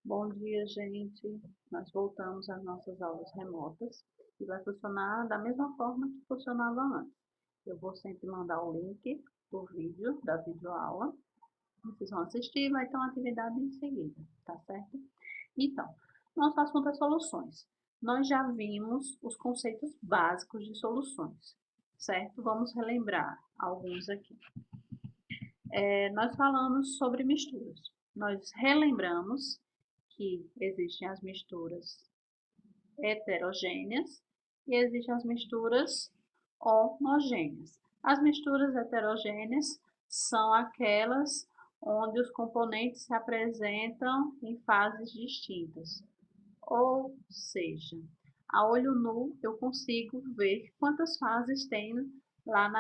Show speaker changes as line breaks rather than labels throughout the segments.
Bom dia, gente. Nós voltamos às nossas aulas remotas e vai funcionar da mesma forma que funcionava antes. Eu vou sempre mandar o link do vídeo, da videoaula. Vocês vão assistir e vai ter uma atividade em seguida, tá certo? Então, nosso assunto é soluções. Nós já vimos os conceitos básicos de soluções, certo? Vamos relembrar alguns aqui. Nós falamos sobre misturas. Nós relembramos que existem as misturas heterogêneas e existem as misturas homogêneas. As misturas heterogêneas são aquelas onde os componentes se apresentam em fases distintas. Ou seja, a olho nu eu consigo ver quantas fases tem lá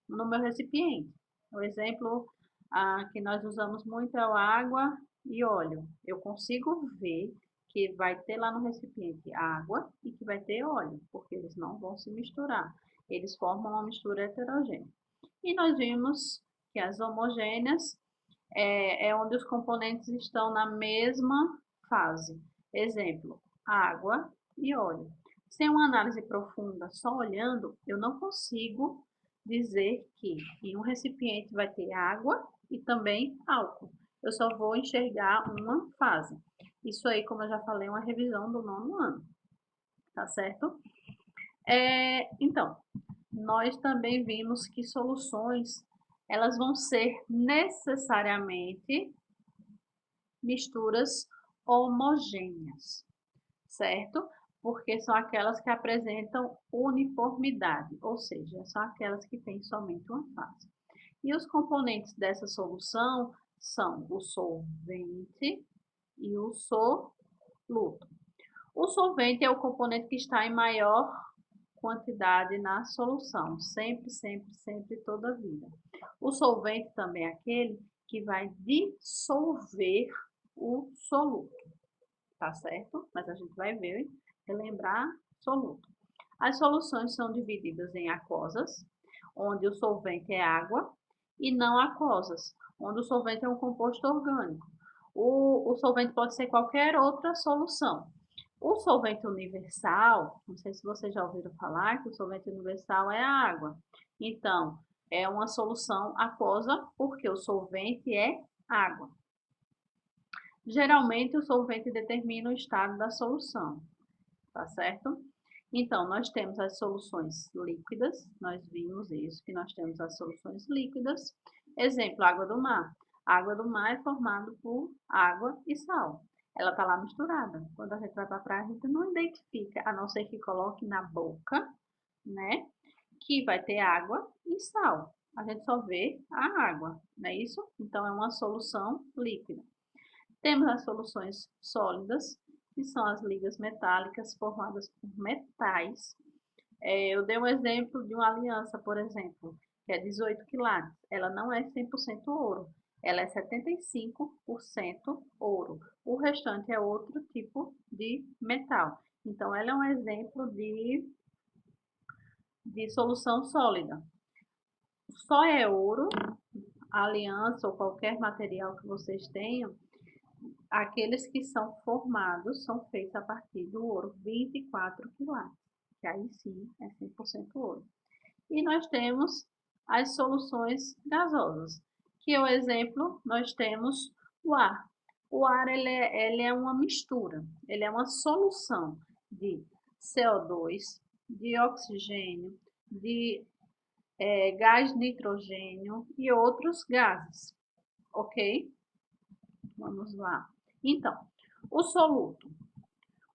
no meu recipiente. O exemplo que nós usamos muito é o água e óleo. Eu consigo ver que vai ter lá no recipiente água e que vai ter óleo, porque eles não vão se misturar. Eles formam uma mistura heterogênea. E nós vimos que as homogêneas é onde os componentes estão na mesma fase. Exemplo, água e óleo. Sem uma análise profunda, só olhando, eu não consigo dizer que em um recipiente vai ter água e também álcool. Eu só vou enxergar uma fase. Isso aí, como eu já falei, é uma revisão do nono ano, tá certo? Então, nós também vimos que soluções, elas vão ser necessariamente misturas homogêneas, certo? Porque são aquelas que apresentam uniformidade, ou seja, são aquelas que têm somente uma fase. E os componentes dessa solução são o solvente e o soluto. O solvente é o componente que está em maior quantidade na solução, sempre, sempre, sempre, toda a vida. O solvente também é aquele que vai dissolver o soluto, tá certo? Mas a gente vai ver, relembrar soluto. As soluções são divididas em aquosas, onde o solvente é água, e não aquosas, onde o solvente é um composto orgânico. O solvente pode ser qualquer outra solução. O solvente universal, não sei se vocês já ouviram falar que o solvente universal é a água. Então, é uma solução aquosa porque o solvente é água. Geralmente, o solvente determina o estado da solução, tá certo? Então, nós temos as soluções líquidas, nós vimos isso, que nós temos as soluções líquidas. Exemplo, água do mar. A água do mar é formada por água e sal. Ela está lá misturada. Quando a gente vai para a praia, a gente não identifica, a não ser que coloque na boca, né? Que vai ter água e sal. A gente só vê a água, não é isso? Então, é uma solução líquida. Temos as soluções sólidas, que são as ligas metálicas formadas por metais. Eu dei um exemplo de uma aliança, por exemplo, que é 18 quilates. Ela não é 100% ouro, ela é 75% ouro. O restante é outro tipo de metal. Então, ela é um exemplo de solução sólida. Só é ouro, a aliança ou qualquer material que vocês tenham, aqueles que são formados são feitos a partir do ouro 24 quilates, que aí sim é 100% ouro. E nós temos as soluções gasosas, que é o exemplo, nós temos o ar. O ar ele é uma mistura, ele é uma solução de CO2, de oxigênio, de gás nitrogênio e outros gases, ok? Vamos lá. Então, o soluto.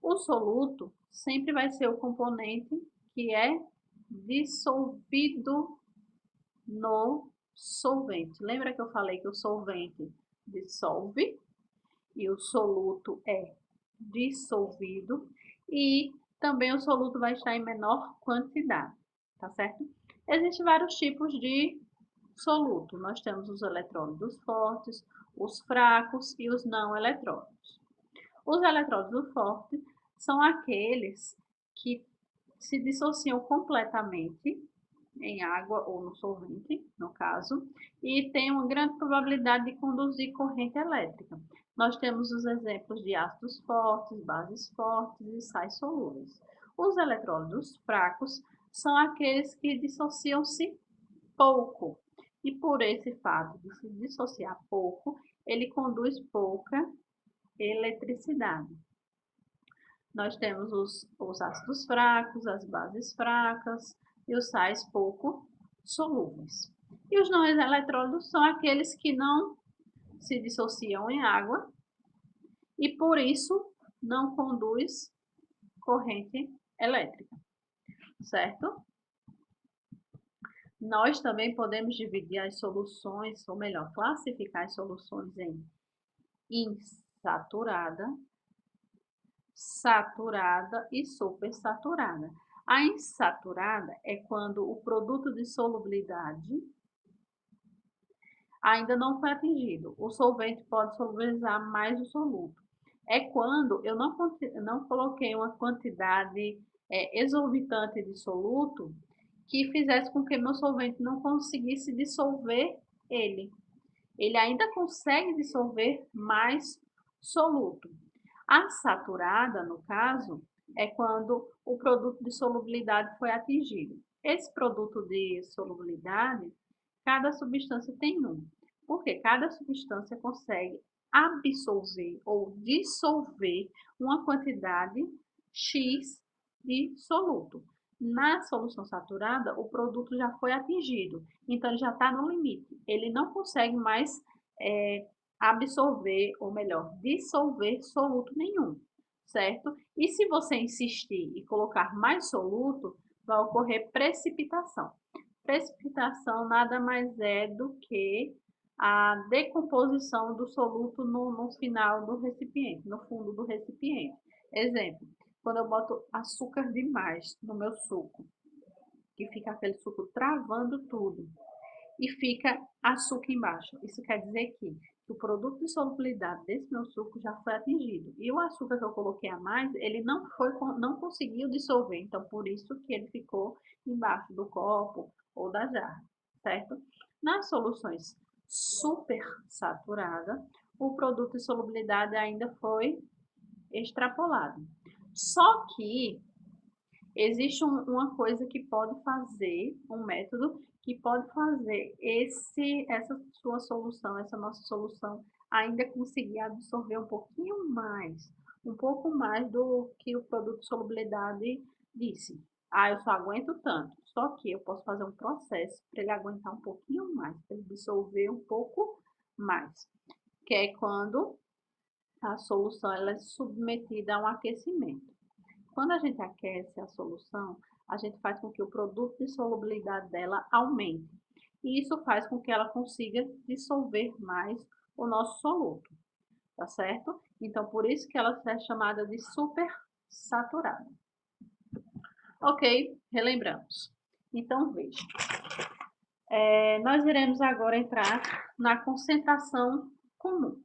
O soluto sempre vai ser o componente que é dissolvido no solvente. Lembra que eu falei que o solvente dissolve e o soluto é dissolvido e também o soluto vai estar em menor quantidade, tá certo? Existem vários tipos de soluto. Nós temos os eletrólitos fortes, os fracos e os não eletrólitos. Os eletrólitos fortes são aqueles que se dissociam completamente em água ou no solvente, no caso, e tem uma grande probabilidade de conduzir corrente elétrica. Nós temos os exemplos de ácidos fortes, bases fortes e sais solúveis. Os eletrólitos fracos são aqueles que dissociam-se pouco, e por esse fato de se dissociar pouco, ele conduz pouca eletricidade. Nós temos os ácidos fracos, as bases fracas e os sais pouco solúveis. E os não eletrólitos são aqueles que não se dissociam em água e por isso não conduz corrente elétrica, certo? Nós também podemos dividir as soluções, ou melhor, classificar as soluções em insaturada, saturada e supersaturada. A insaturada é quando o produto de solubilidade ainda não foi atingido. O solvente pode solubilizar mais o soluto. É quando eu não coloquei uma quantidade exorbitante de soluto que fizesse com que meu solvente não conseguisse dissolver ele. Ele ainda consegue dissolver mais soluto. A saturada, no caso, é quando o produto de solubilidade foi atingido. Esse produto de solubilidade, cada substância tem um, porque cada substância consegue absorver ou dissolver uma quantidade X de soluto. Na solução saturada, o produto já foi atingido, então ele já está no limite. Ele não consegue mais absorver, ou melhor, dissolver soluto nenhum, certo? E se você insistir e colocar mais soluto, vai ocorrer precipitação. Precipitação nada mais é do que a decomposição do soluto no final do recipiente, no fundo do recipiente. Exemplo, quando eu boto açúcar demais no meu suco, que fica aquele suco travando tudo, e fica açúcar embaixo. Isso quer dizer que o produto de solubilidade desse meu suco já foi atingido. E o açúcar que eu coloquei a mais, ele não conseguiu dissolver. Então, por isso que ele ficou embaixo do copo ou da jarra, certo? Nas soluções super saturadas, o produto de solubilidade ainda foi extrapolado. Só que existe uma coisa que pode fazer, um método que pode fazer essa sua solução, essa nossa solução, ainda conseguir absorver um pouquinho mais, um pouco mais do que o produto de solubilidade disse. Ah, eu só aguento tanto. Só que eu posso fazer um processo para ele aguentar um pouquinho mais, para ele dissolver um pouco mais. Que é quando a solução ela é submetida a um aquecimento. Quando a gente aquece a solução, a gente faz com que o produto de solubilidade dela aumente. E isso faz com que ela consiga dissolver mais o nosso soluto, tá certo? Então, por isso que ela é chamada de supersaturada. Ok, relembramos. Então, veja. Nós iremos agora entrar na concentração comum.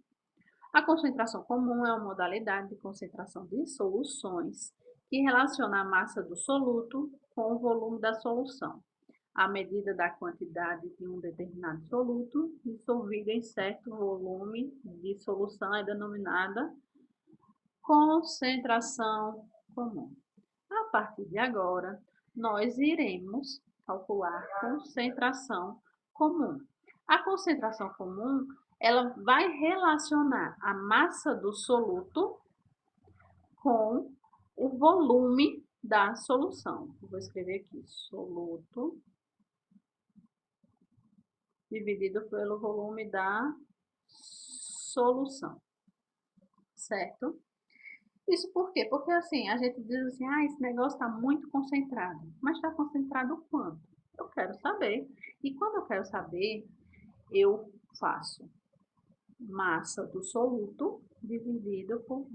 A concentração comum é uma modalidade de concentração de soluções que relaciona a massa do soluto com o volume da solução. A medida da quantidade de um determinado soluto dissolvido em certo volume de solução é denominada concentração comum. A partir de agora, nós iremos calcular concentração comum. A concentração comum, ela vai relacionar a massa do soluto com o volume da solução. Vou escrever aqui, soluto dividido pelo volume da solução, certo? Isso por quê? Porque assim, a gente diz assim, esse negócio está muito concentrado. Mas está concentrado quanto? Eu quero saber. E quando eu quero saber, eu faço massa do soluto dividido por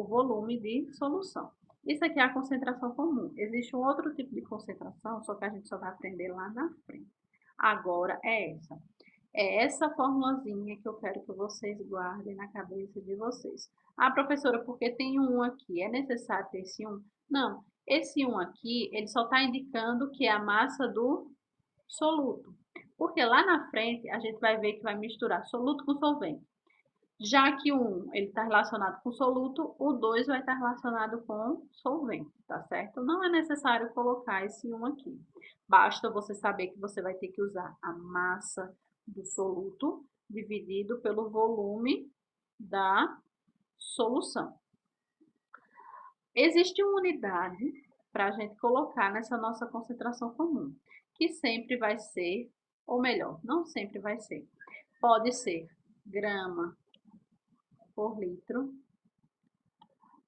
volume de solução. Isso aqui é a concentração comum. Existe um outro tipo de concentração, só que a gente só vai aprender lá na frente. Agora é essa. É essa formulazinha que eu quero que vocês guardem na cabeça de vocês. Ah, professora, porque tem um aqui, é necessário ter esse um? Não, Esse 1 aqui, ele só está indicando que é a massa do soluto. Porque lá na frente, a gente vai ver que vai misturar soluto com solvente. Já que o 1 está relacionado com soluto, o 2 vai estar relacionado com solvente, tá certo? Não é necessário colocar esse 1 aqui. Basta você saber que você vai ter que usar a massa do soluto dividido pelo volume da solução. Existe uma unidade para a gente colocar nessa nossa concentração comum, que sempre vai ser, ou melhor, não sempre vai ser, pode ser grama por litro,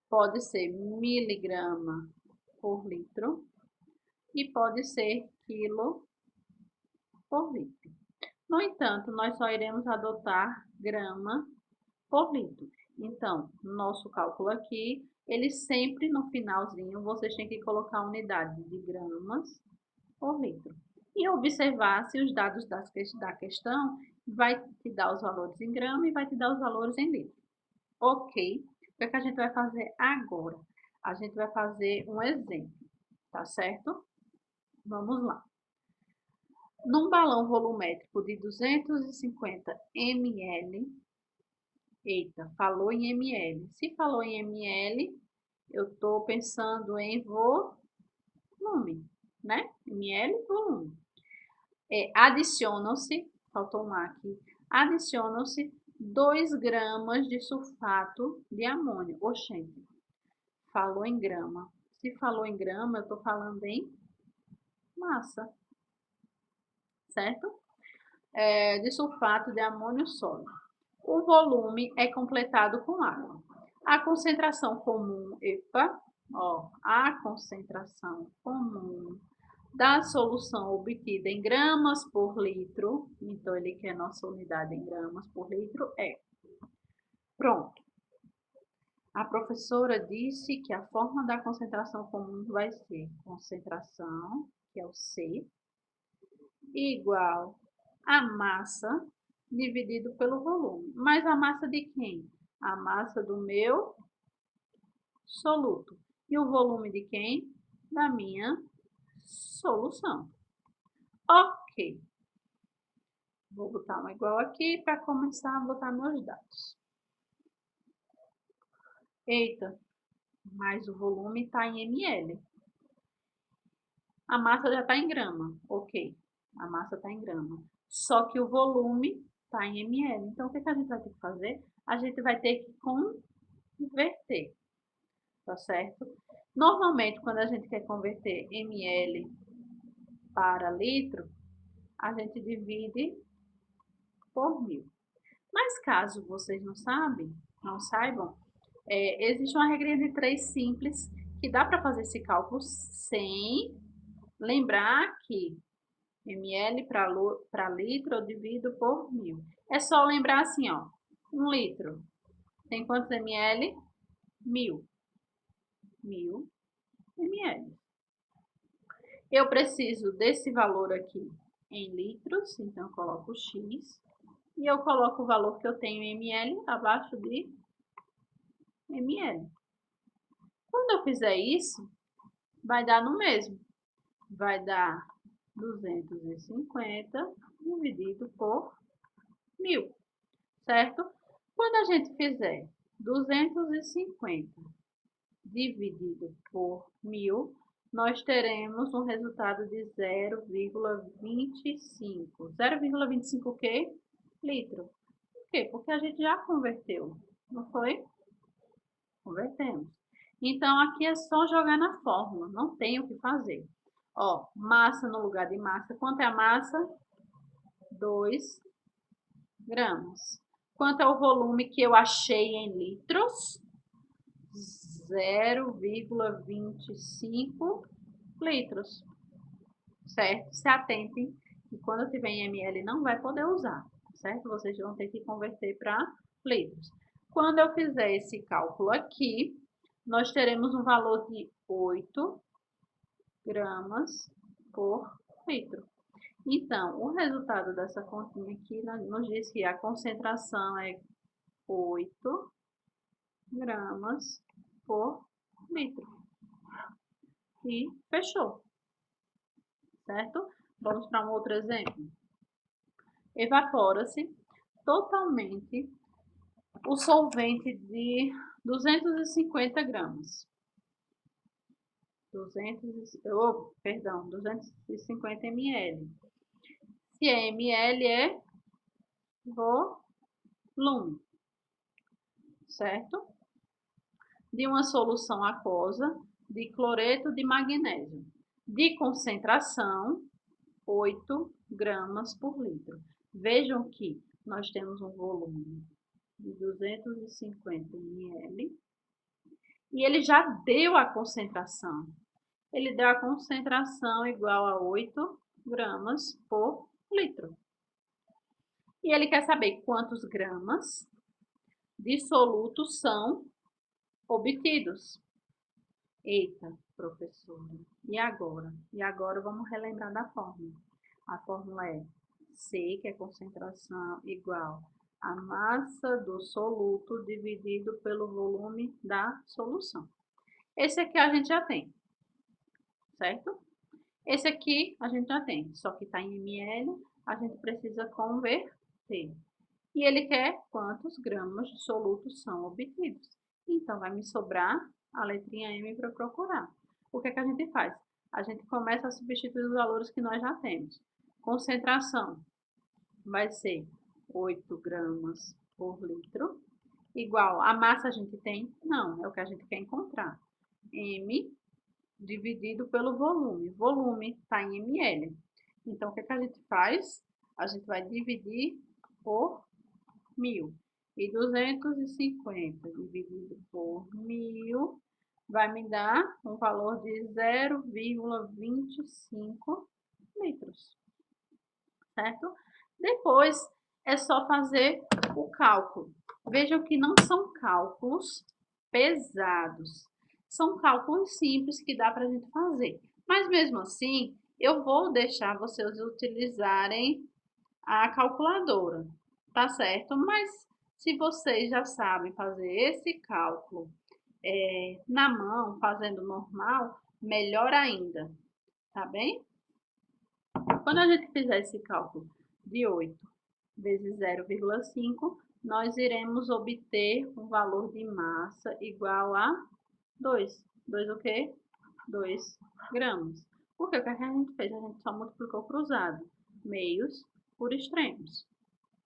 pode ser miligrama por litro e pode ser quilo por litro. No entanto, nós só iremos adotar grama por litro. Então, nosso cálculo aqui, ele sempre no finalzinho, vocês têm que colocar a unidade de gramas por litro. E observar se os dados da questão vai te dar os valores em grama e vai te dar os valores em litro. Ok? O que é que a gente vai fazer agora? A gente vai fazer um exemplo, tá certo? Vamos lá. Num balão volumétrico de 250 ml, eita, falou em ml. Se falou em ml, eu estou pensando em volume, né? Ml, volume. Adicionam-se, faltou um aqui, adicionam-se 2 gramas de sulfato de amônio. Oxente, falou em grama. Se falou em grama, eu estou falando em massa, certo? De sulfato de amônio sólido. O volume é completado com água. A concentração comum, a concentração comum da solução obtida em gramas por litro, então ele quer nossa unidade em gramas por litro, pronto. A professora disse que a forma da concentração comum vai ser concentração, que é o C, igual a massa dividido pelo volume. Mas a massa de quem? A massa do meu soluto. E o volume de quem? Da minha solução. Ok. Vou botar um igual aqui para começar a botar meus dados. Eita, mas o volume está em ml. A massa já está em grama. Ok, a massa está em grama. Só que o volume está em ml. Então, o que a gente vai ter que fazer? A gente vai ter que converter, tá certo? Normalmente, quando a gente quer converter ml para litro, a gente divide por 1000. Mas caso vocês não saibam, existe uma regra de 3 simples que dá para fazer esse cálculo sem lembrar que ml para litro eu divido por 1000. É só lembrar assim, ó, 1 litro tem quantos ml? 1000. 1000 ml. Eu preciso desse valor aqui em litros, então eu coloco X. E eu coloco o valor que eu tenho em ml abaixo de ml. Quando eu fizer isso, vai dar no mesmo. Vai dar 250 dividido por 1000, certo? Quando a gente fizer 250 dividido por 1000, nós teremos um resultado de 0,25. 0,25 o quê? Litro. Por quê? Porque a gente já converteu, não foi? Convertemos. Então, aqui é só jogar na fórmula, não tem o que fazer. Ó, massa no lugar de massa. Quanto é a massa? 2 gramas. Quanto é o volume que eu achei em litros? 0,25 litros. Certo? Se atentem que quando eu tiver em ml não vai poder usar, certo? Vocês vão ter que converter para litros. Quando eu fizer esse cálculo aqui, nós teremos um valor de 8 gramas por litro. Então, o resultado dessa continha aqui nos diz que a concentração é 8 gramas por litro. e fechou, certo? Vamos para um outro exemplo. Evapora-se totalmente o solvente de 250 gramas. 250 ml. Se é ml, é volume, certo? De uma solução aquosa de cloreto de magnésio, de concentração 8 gramas por litro. Vejam que nós temos um volume de 250 ml e ele já deu a concentração. Ele deu a concentração igual a 8 gramas por litro. E ele quer saber quantos gramas de soluto são obtidos. Eita, professora, e agora? E agora vamos relembrar da fórmula. A fórmula é C, que é concentração, igual a massa do soluto dividido pelo volume da solução. Esse aqui a gente já tem, certo? Esse aqui a gente já tem, só que está em ml, a gente precisa converter. E ele quer quantos gramas de soluto são obtidos. Então, vai me sobrar a letrinha M para procurar. O que é que a gente faz? A gente começa a substituir os valores que nós já temos. Concentração vai ser 8 gramas por litro, igual a massa a gente tem? Não, é o que a gente quer encontrar. M dividido pelo volume. Volume está em ml. Então, o que é que a gente faz? A gente vai dividir por 1.000. E 250 dividido por 1.000 vai me dar um valor de 0,25 litros, certo? Depois é só fazer o cálculo. Vejam que não são cálculos pesados, são cálculos simples que dá para a gente fazer. Mas mesmo assim, eu vou deixar vocês utilizarem a calculadora, tá certo? Mas se vocês já sabem fazer esse cálculo na mão, fazendo normal, melhor ainda, tá bem? Quando a gente fizer esse cálculo de 8 vezes 0,5, nós iremos obter um valor de massa igual a 2. 2 o quê? 2 gramas. Porque o que a gente fez? A gente só multiplicou cruzado. Meios por extremos.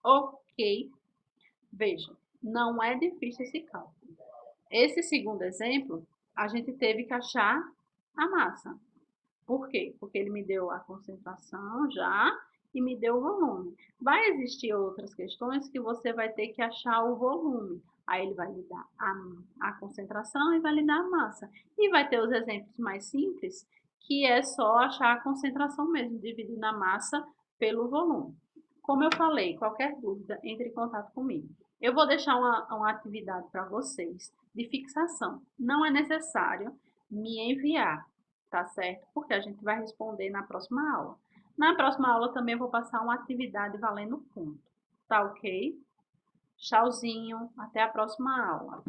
Ok? Veja, não é difícil esse cálculo. Esse segundo exemplo, a gente teve que achar a massa. Por quê? Porque ele me deu a concentração já e me deu o volume. Vai existir outras questões que você vai ter que achar o volume. Aí ele vai lhe dar a concentração e vai lhe dar a massa. E vai ter os exemplos mais simples, que é só achar a concentração mesmo, dividindo a massa pelo volume. Como eu falei, qualquer dúvida, entre em contato comigo. Eu vou deixar uma atividade para vocês de fixação. Não é necessário me enviar, tá certo? Porque a gente vai responder na próxima aula. Na próxima aula também vou passar uma atividade valendo ponto. Tá ok? Tchauzinho, até a próxima aula.